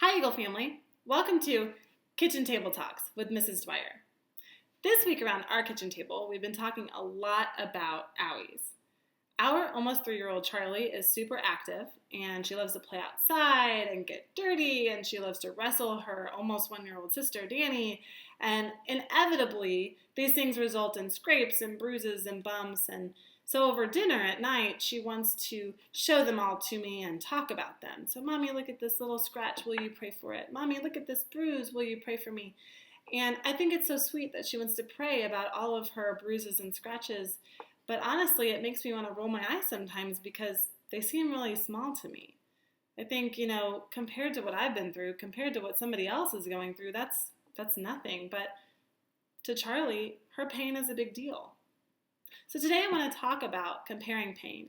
Hi, Eagle family. Welcome to Kitchen Table Talks with Mrs. Dwyer. This week around our kitchen table, we've been talking a lot about owies. Our almost 3-year-old Charlie is super active, and she loves to play outside and get dirty, and she loves to wrestle her almost 1-year-old sister, Danny, and inevitably, these things result in scrapes and bruises and bumps, and so over dinner at night, she wants to show them all to me and talk about them. So, Mommy, look at this little scratch. Will you pray for it? Mommy, look at this bruise. Will you pray for me? And I think it's so sweet that she wants to pray about all of her bruises and scratches. But honestly, it makes me want to roll my eyes sometimes because they seem really small to me. I think, compared to what I've been through, compared to what somebody else is going through, that's nothing. But to Charlie, her pain is a big deal. So today I want to talk about comparing pain.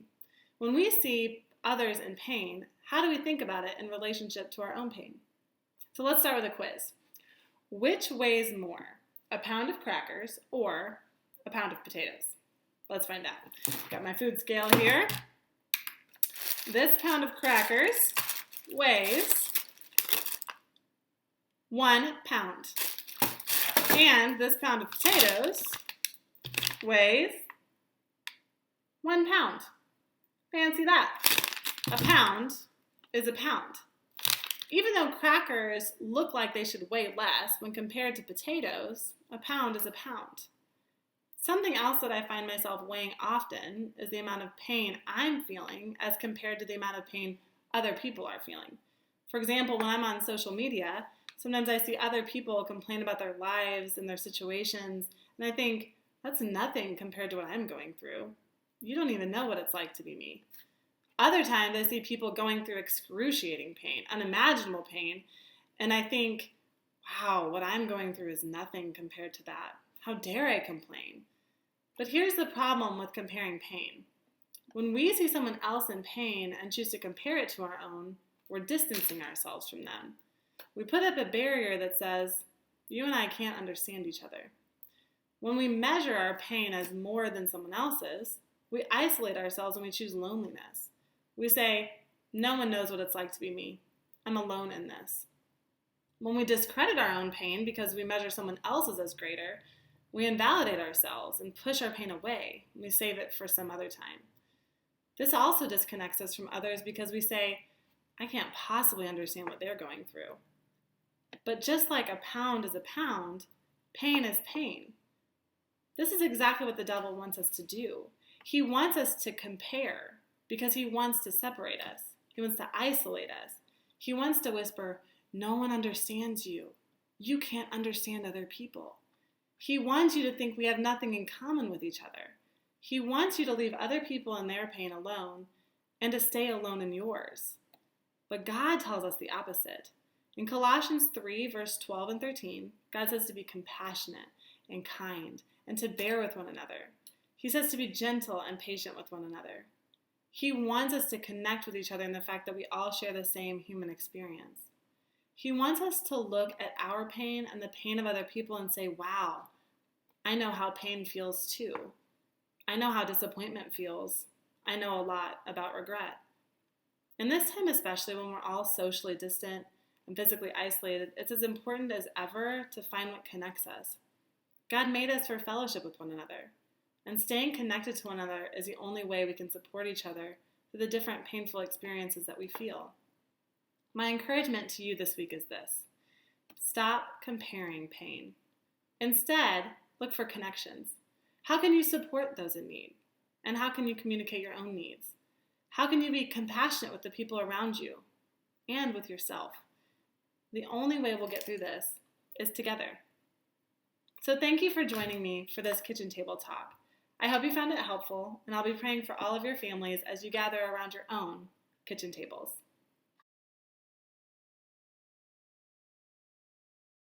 When we see others in pain, how do we think about it in relationship to our own pain? So let's start with a quiz. Which weighs more, a pound of crackers or a pound of potatoes? Let's find out. Got my food scale here. This pound of crackers weighs 1 pound. And this pound of potatoes weighs 1 pound. Fancy that. A pound is a pound. Even though crackers look like they should weigh less when compared to potatoes, a pound is a pound. Something else that I find myself weighing often is the amount of pain I'm feeling as compared to the amount of pain other people are feeling. For example, when I'm on social media, sometimes I see other people complain about their lives and their situations, and I think, that's nothing compared to what I'm going through. You don't even know what it's like to be me. Other times I see people going through excruciating pain, unimaginable pain, and I think, wow, what I'm going through is nothing compared to that. How dare I complain? But here's the problem with comparing pain. When we see someone else in pain and choose to compare it to our own, we're distancing ourselves from them. We put up a barrier that says, you and I can't understand each other. When we measure our pain as more than someone else's, we isolate ourselves and we choose loneliness. We say, no one knows what it's like to be me. I'm alone in this. When we discredit our own pain because we measure someone else's as greater, we invalidate ourselves and push our pain away. We save it for some other time. This also disconnects us from others because we say, I can't possibly understand what they're going through. But just like a pound is a pound, pain is pain. This is exactly what the devil wants us to do. He wants us to compare because he wants to separate us. He wants to isolate us. He wants to whisper, no one understands you. You can't understand other people. He wants you to think we have nothing in common with each other. He wants you to leave other people in their pain alone and to stay alone in yours. But God tells us the opposite. In Colossians 3, verse 12 and 13, God says to be compassionate and kind and to bear with one another. He says to be gentle and patient with one another. He wants us to connect with each other in the fact that we all share the same human experience. He wants us to look at our pain and the pain of other people and say, wow, I know how pain feels too. I know how disappointment feels. I know a lot about regret. In this time especially, when we're all socially distant and physically isolated, it's as important as ever to find what connects us. God made us for fellowship with one another, and staying connected to one another is the only way we can support each other through the different painful experiences that we feel. My encouragement to you this week is this: stop comparing pain. Instead, look for connections. How can you support those in need? And how can you communicate your own needs? How can you be compassionate with the people around you and with yourself? The only way we'll get through this is together. So thank you for joining me for this kitchen table talk. I hope you found it helpful, and I'll be praying for all of your families as you gather around your own kitchen tables.